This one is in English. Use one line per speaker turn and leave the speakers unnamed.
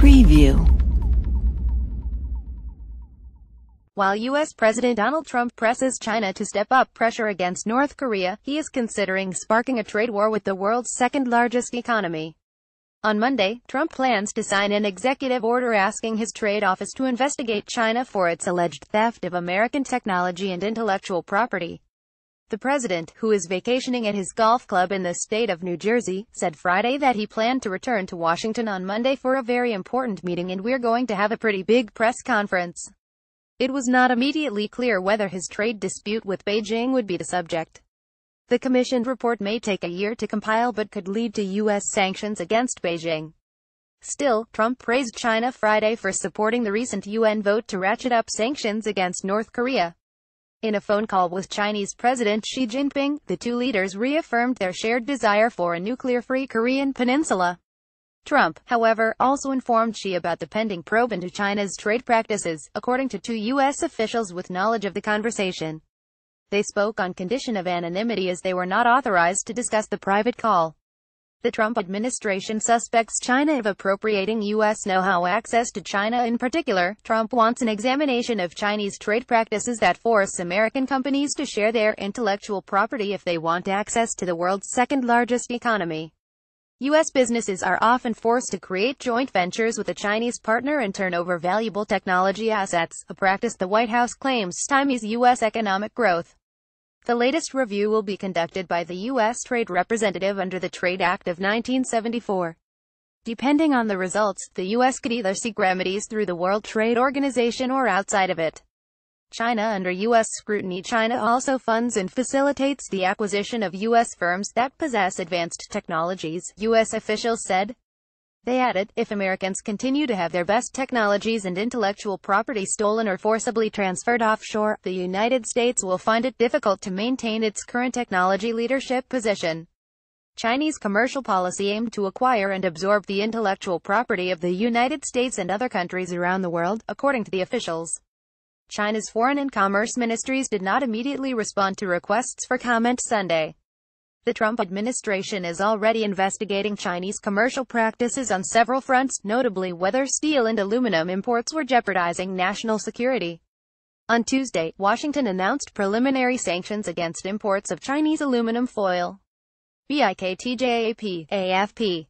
Preview.
While U.S. President Donald Trump presses China to step up pressure against North Korea, he is considering sparking a trade war with the world's second-largest economy. On Monday, Trump plans to sign an executive order asking his trade office to investigate China for its alleged theft of American technology and intellectual property. The president, who is vacationing at his golf club in the state of New Jersey, said Friday that he planned to return to Washington on Monday for a very important meeting and we're going to have a pretty big press conference. It was not immediately clear whether his trade dispute with Beijing would be the subject. The commissioned report may take a year to compile but could lead to U.S. sanctions against Beijing. Still, Trump praised China Friday for supporting the recent UN vote to ratchet up sanctions against North Korea. In a phone call with Chinese President Xi Jinping, the two leaders reaffirmed their shared desire for a nuclear-free Korean peninsula. Trump, however, also informed Xi about the pending probe into China's trade practices, according to two U.S. officials with knowledge of the conversation. They spoke on condition of anonymity as they were not authorized to discuss the private call. The Trump administration suspects China of appropriating U.S. know-how access to China. In particular, Trump wants an examination of Chinese trade practices that force American companies to share their intellectual property if they want access to the world's second-largest economy. U.S. businesses are often forced to create joint ventures with a Chinese partner and turn over valuable technology assets, a practice the White House claims stymies U.S. economic growth. The latest review will be conducted by the U.S. Trade Representative under the Trade Act of 1974. Depending on the results, the U.S. could either seek remedies through the World Trade Organization or outside of it. China under U.S. scrutiny. China also funds and facilitates the acquisition of U.S. firms that possess advanced technologies, U.S. officials said. They added, if Americans continue to have their best technologies and intellectual property stolen or forcibly transferred offshore, the United States will find it difficult to maintain its current technology leadership position. Chinese commercial policy aimed to acquire and absorb the intellectual property of the United States and other countries around the world, according to the officials. China's Foreign and Commerce ministries did not immediately respond to requests for comment Sunday. The Trump administration is already investigating Chinese commercial practices on several fronts, notably whether steel and aluminum imports were jeopardizing national security. On Tuesday, Washington announced preliminary sanctions against imports of Chinese aluminum foil. BIKTJAP, AFP.